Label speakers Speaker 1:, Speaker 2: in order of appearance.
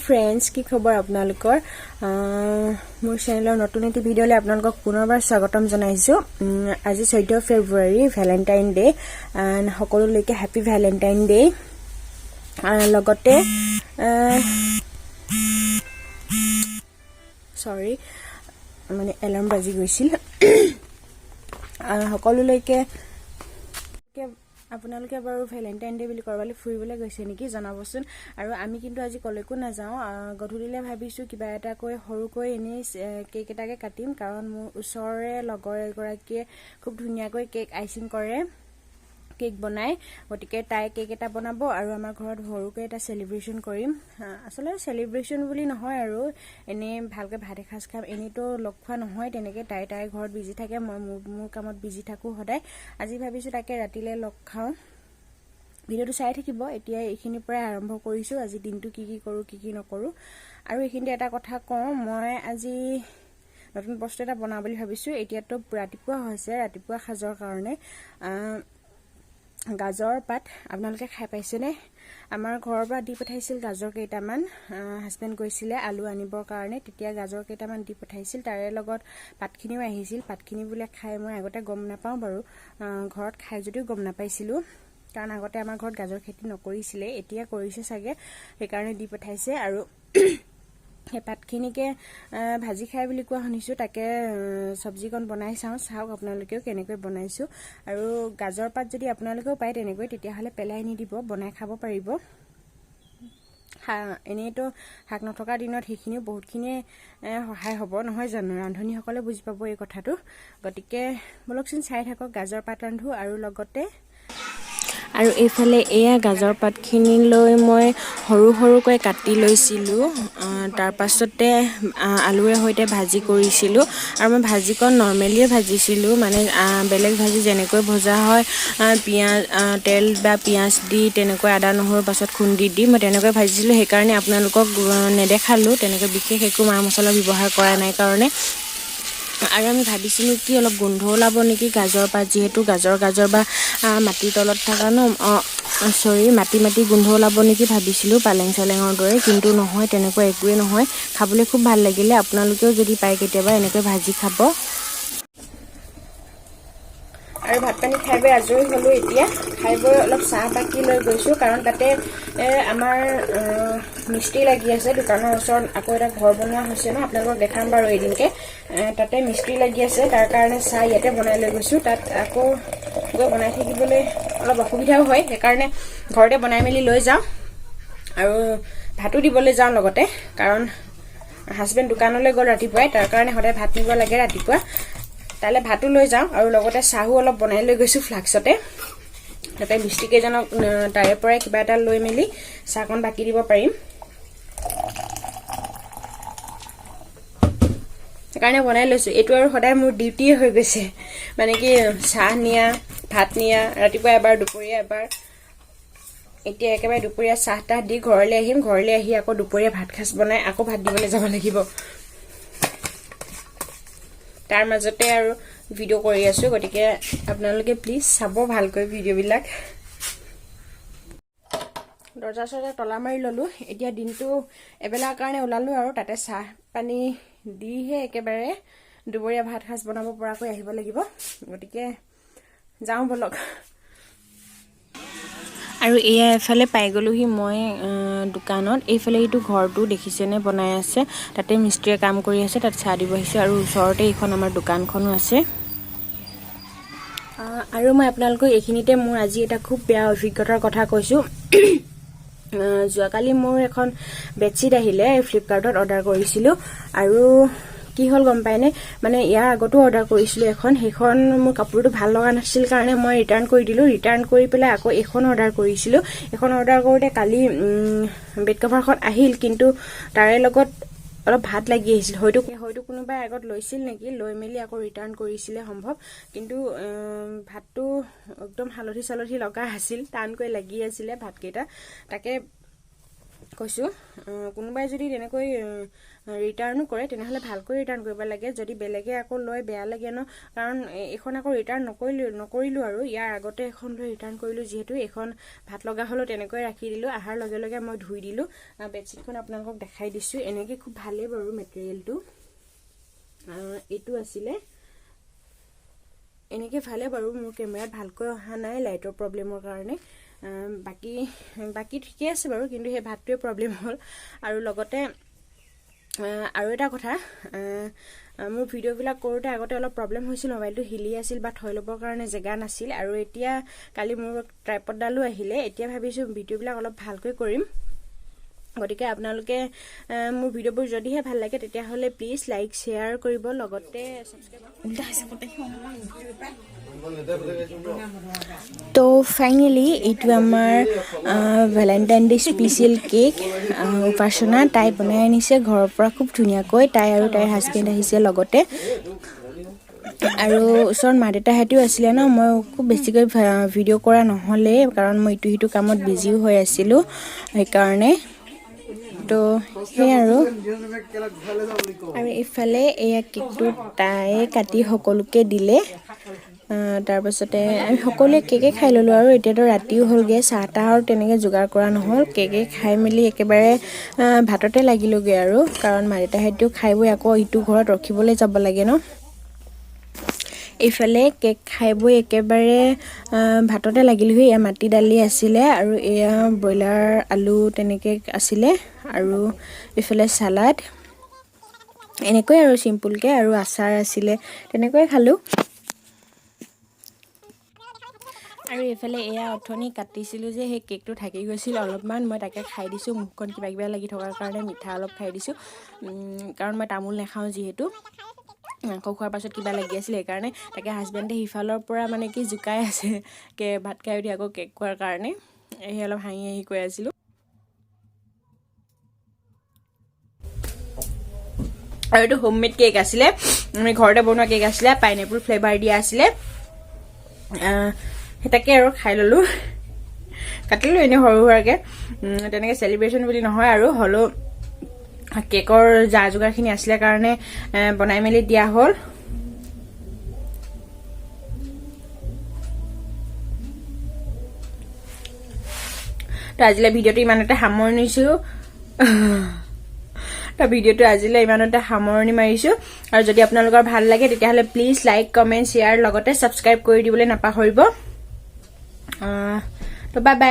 Speaker 1: friends की खबर आपनालोকৰ মোৰ চেনেলৰ নতুন এটি ভিডিঅ'লৈ আপোনালোকক পুনৰবাৰ স্বাগতম জনাইছো আজি 14 ফেব্ৰুৱাৰী ভ্যালেন্টাইন ডে এন্ড সকলোলৈকে হ্যাপি ভ্যালেন্টাইন ডে লগতে সৰি মানে এলাৰ্ম বাজি গৈছিল সকলোলৈকে আপোনালোকে বাৰু ভ্যালেন্টাইন ডে বুলি কৰবালে ফুৰিবলৈ গৈছে নেকি জনাবচোন আৰু আমি কিন্তু আজি কলৈকো না যাও গধুলিলে ভাবিছো কিবা এটা কৈ হৰুকৈ এনে কেক এটাকে কাটিম কাৰণ মোৰ ওচৰৰে লগৰ এগৰাকীয়ে খুব ধুনিয়াকৈ কেক আইচিং কৰে কেক বনাই গটিকে তাই কেক এটা বনাব আৰু আমাৰ ঘৰত হৰুকৈ এটা সেলিব্ৰেশন কৰিম আসলে সেলিব্ৰেশন বুলি নহয় আৰু এনে ভালকে ভাত এখাজ খাম এনিটো লক্ষা নহয় তেনেকে তাই ঘৰত বিজি থাকে মই মোৰ কামত বিজি থাকো সদায় আজি ভাবিছো তাকে ৰাতিলে লগ খাও ভিডিওটো চাই থাকিব এতিয়া এইখিনি পৰা আৰম্ভ কৰিছো আজি দিনটো কি কৰো কি নকৰো আৰু এইখিনি এটা কথা কওঁ মই আজি নতুন বস্তু এটা বনাব বুলি ভাবিছো এতিয়াতো ৰাতিপুৱা হৈছে ৰাতিপুৱা খাজৰ কাৰণে গাজৰ পাত আপোনালোকে খাই পাইছেনে আমাৰ ঘৰৰ পৰা দি পঠাইছিল গাজৰ কেইটামান হাজবেন্ড গৈছিলে আলু আনিবৰ কাৰণে তেতিয়া গাজৰ কেইটামান দি পঠাইছিল তাৰে লগত পাতখিনিও আহিছিল পাতখিনি বুলে খাই মই আগতে গম নাপাও বাৰু ঘৰত খাই যদিও গম নাপাইছিলো কাৰণ আগতে আমাৰ ঘৰত গাজৰ খেতি নকৰিছিলে এতিয়া কৰিছে সাগে সেইকাৰণে দি পঠাইছে আৰু হে পাতখিনিকে ভাজি খাই বুলি কোৱা শুনিছো তাকে সবজিকন বনাই চাওক আপোনালোকেও কেনেকৈ বনাইছো আৰু গাজৰ পাত যদি আপোনালোকেও পায় তেনেকৈ তেতিয়া হলে পেলাই নি দিব বনাই খাব পাৰিব এনেটো হাক নথকা দিনত হেখিনিও বহুতখিনি সহায় হ'ব নহয় জানো ৰান্ধনী সকলে বুজি পাব এই কথাটো গটিকে বলকচোন চাই থাকক গাজৰ পাত ৰান্ধু আৰু লগতে আৰু এইফালে এয়া গাজৰ পাতখিনি লৈ মই হৰুকৈ কাটি লৈছিলো তাৰ পাছতে আলুৰে হৈতে ভাজি কৰিছিলো আৰু মই ভাজিকন নৰমালিয়ে ভাজিছিলো মানে বেলেগ ভাজি যেনেকৈ ভজা হয় পিয়াজ তেল বা পিয়াজ দি তেনেকৈ আদা নহৰু পাছত খুন্দি দি মই তেনেকৈ ভাজিছিলো সেই কাৰণে আপোনালোকক নেদেখালো তেনেকৈ বিশেষ একো মা মছলা ব্যৱহাৰ কৰা নাই কাৰণে আৰু আমি ভাবিছিলো কি অলপ গোন্ধ ওলাব নেকি গাজৰ পাত যেহেতু গাজৰ বা মাটি তলত থাকা ন সৰি মাটি গোন্ধ ওলাব নেকি ভাবিছিলো পালেং চালেঙৰ দৰে কিন্তু নহয় তেনেকৈ একোৱে নহয় খাবলৈ খুব ভাল লাগিলে আপোনালোকেও যদি পায় কেতিয়াবা এনেকৈ ভাজি খাব আৰু ভাত পানী খাই বৈ আজৰি হলো এতিয়া খাই বৈ অলপ চাহ বাকি লৈ গৈছো কাৰণ তাতে আমাৰ মিষ্টি লাগি আছে দোকানৰ ওচৰত আকৌ এটা ঘৰ বনোৱা হৈছে ন আপোনালোকক দেখাম বাৰু এদিনকে তাতে মিষ্টি লাগি আছে তাৰ কাৰণে চাহ ইয়াতে বনাই লৈ গৈছো তাত আকৌ গৈ বনাই থাকিবলৈ অলপ অসুবিধাও হয় সেইকাৰণে ঘৰতে বনাই মেলি লৈ যাওঁ আৰু ভাতো দিবলৈ যাওঁ লগতে কাৰণ হাজবেন্ড দোকানলৈ গ'ল ৰাতিপুৱাই তাৰ কাৰণে সদায় ভাত নিব লাগে ৰাতিপুৱা তালে ভাতো লৈ যাওঁ আৰু লগতে চাহু অলপ বনাই লৈ গৈছো ফ্লাক্সতে তাতে মিষ্টি কেজনক তাৰে পৰা কিবা এটা লৈ মেলি চাহকন বাকি দিব পাৰিম সেইকাৰণে বনাই লৈছো এটো আৰু সদায় মোৰ ডিউটি হৈ গৈছে মানে কি চাহ নিয়া ভাত নিয়া ৰাতিপুৱা এবাৰ দুপৰীয়া এবাৰ এতিয়া একেবাৰে দুপৰীয়া চাহটা দি ঘৰলৈ আহিম ঘৰলৈ আহি আকৌ দুপৰীয়া ভাত খাস বনাই আকৌ ভাত দিবলৈ যাব লাগিব তাৰ মাজতে আৰু ভিডিও কৰি আছো গটিকে আপোনালোকে প্লিজ চাব ভালকৈ ভিডিও বিলাক দৰ্জা চৰ্জা তলা মাৰি ললো এতিয়া দিনটো এবেলাৰ কাৰণে ওলালো আৰু তাতে চাহ পানী দিহে একেবাৰে দুপৰীয়া ভাত খাস বনাব পৰাকৈ আহিব লাগিব গটিকে যাও বলক আৰু এয়া এফালে পাই গলোহি মই দোকানত এইফালে এইটো ঘৰটো দেখিছেনে বনাই আছে তাতে মিস্ত্ৰীয়ে কাম কৰি আছে তাত চাহ দিব আহিছে আৰু ওচৰতে এখন আমাৰ দোকানখনো আছে আৰু মই আপোনালোকক এইখিনিতে মোৰ আজি এটা খুব বেয়া অভিজ্ঞতাৰ কথা কৈছো যোৱাকালি মোৰ এখন বেডশিট আহিলে ফ্লিপকাৰ্টত অৰ্ডাৰ কৰিছিলো আৰু কি হল গম পাইনে মানে ইয়াৰ আগতো অৰ্ডাৰ কৰিছিলো এখন হেখন মোৰ কাপোৰটো ভাল লগা নাছিল কাৰণে মই ৰিটাৰ্ণ কৰি দিলো ৰিটাৰ্ণ কৰি পেলাই আকৌ এখন অৰ্ডাৰ কৰিছিলো এখন অৰ্ডাৰ কৰোতে কালি বেড কভাৰখন আহিল কিন্তু তাৰে লগত অলপ ভাত লাগি আহিছিল হয়তো কোনোবাই আগত লৈছিল নেকি লৈ মেলি আকৌ ৰিটাৰ্ণ কৰিছিলে সম্ভৱ কিন্তু ভাতটো একদম হালধি লগা আছিল টানকৈ লাগি আছিল ভাতকেইটা তাকে কৈছো কোনোবাই যদি তেনেকৈ ৰিটাৰ্ণো কৰে তেনেহলে ভালকৈ ৰিটাৰ্ণ কৰিব লাগে যদি বেলেগে আকৌ লয় বেয়া লাগে ন কাৰণ এখন আকৌ ৰিটাৰ্ণ নকৰিলো আৰু ইয়াৰ আগতে এখন লৈ ৰিটাৰ্ণ কৰিলো যেহেতু এখন ভাত লগা হলো তেনেকৈ ৰাখি দিলো আহাৰ লগে লগে মই ধুই দিলো বেডশিটখন আপোনালোকক দেখাই দিছো এনেকৈ খুব ভালে বাৰু মেটেৰিয়েলটো এটো আছিলে এনেকৈ ভালে বাৰু মোৰ কেমেৰাত ভালকৈ অহা নাই লাইটৰ প্ৰবলেমৰ কাৰণে বাকি ঠিকে আছে বাৰু কিন্তু হে ভাতটোৱে প্ৰবলেম হল আৰু লগতে আৰু এটা কথা মোৰ ভিডিও বিলাক কৰোতে আগতে অলপ প্ৰবলেম হৈছিল মোবাইলটো হিলি আছিল বা থৈ লবৰ কাৰণে জেগা নাছিল আৰু এতিয়া কালি মোৰ ট্ৰাইপডডালো আহিলে এতিয়া ভাবিছো ভিডিও বিলাক অলপ ভালকৈ কৰিম গতিকে আপোনালোকে মোৰ ভিডিওবোৰ যদিহে ভাল লাগে তেতিয়া হলে প্লিজ লাইক শেয়াৰ কৰিব লগতে তো ফাইনালি এইটো আমাৰ ভ্যালেন্টাইন ডে স্পেশাল কেক উপাসনা তাই বনাই আনিছে ঘৰৰ পৰা খুব ধুনীয়াকৈ তাই আৰু তাইৰ হাজবেণ্ড আহিছে লগতে আৰু ওচৰত মা দেউতাহঁতেও আছিলে ন মই খুব বেছিকৈ ভিডিও কৰা নহলে কাৰণ মই ইটো হিটো কামত বিজিও হৈ আছিলো সেইকাৰণে তো হে আৰু ইফালে এয়া কেকটো তাই কাটি সকলোকে দিলে তাৰ পাছতে আমি সকলোৱে কেকে খাই ললো আৰু এতিয়াতো ৰাতিও হ'লগে চাহ তাহ আৰু তেনেকৈ যোগাৰ কৰা নহল কেকে খাই মেলি একেবাৰে ভাততে লাগিলোগে আৰু কাৰণ মা দেউতাহঁতেও খাই বৈ আকৌ ইটো ঘৰত ৰখিবলৈ যাব লাগে ন এইফালে কেক খাই বৈ একেবাৰে ভাততে লাগিলহি এয়া মাটি দালি আছিলে আৰু এয়া ব্ৰইলাৰ আলু তেনেকৈ আছিলে আৰু ইফালে সালাড এনেকৈ আৰু সিম্পলকে আৰু আচাৰ আছিলে তেনেকৈ খালো আৰু এফালে এয়া অথনি কাটিছিলো যে সেই কেকটো থাকি গৈছিল অলপমান মই তাকে খাই দিছো মুখখন কিবা কিবা লাগি থকাৰ কাৰণে মিঠা অলপ খাই দিছো কাৰণ মই তামোল নাখাওঁ যিহেতু মাংস খোৱাৰ পাছত কিবা লাগি আছিল সেইকাৰণে তাকে হাজবেণ্ডে হিফালৰ পৰা মানে কি জুকাই আছে কে ভাত খাই উঠি আকৌ কেক খোৱাৰ কাৰণে এই অলপ হাঁহি কৈ আছিলো আৰু এইটো হোমমেড কেক আছিলে আমি ঘৰতে বনোৱা কেক আছিলে পাইনএপল ফ্লেভাৰ দিয়া আছিলে হেতাকে আৰু খাই ললো কাটিলো এনে সৰু সৰুকে তেনেকৈ সেলিব্ৰেশন বুলি নহয় আৰু হলো কেকৰ যা যোগাৰখিনি আছিলে কাৰণে বনাই মেলি দিয়া হ'ল তো আজিলে ভিডিওটো ইমানতে সামৰণিছো ভিডিওটো আজিলে ইমানতে সামৰণি মাৰিছো আৰু যদি আপোনালোকৰ ভাল লাগে তেতিয়া হলে প্লিজ লাইক কমেন্ট শেয়াৰ লগতে সাবস্ক্ৰাইব কৰি দিবলৈ নাপাহৰিব তো বাই বাই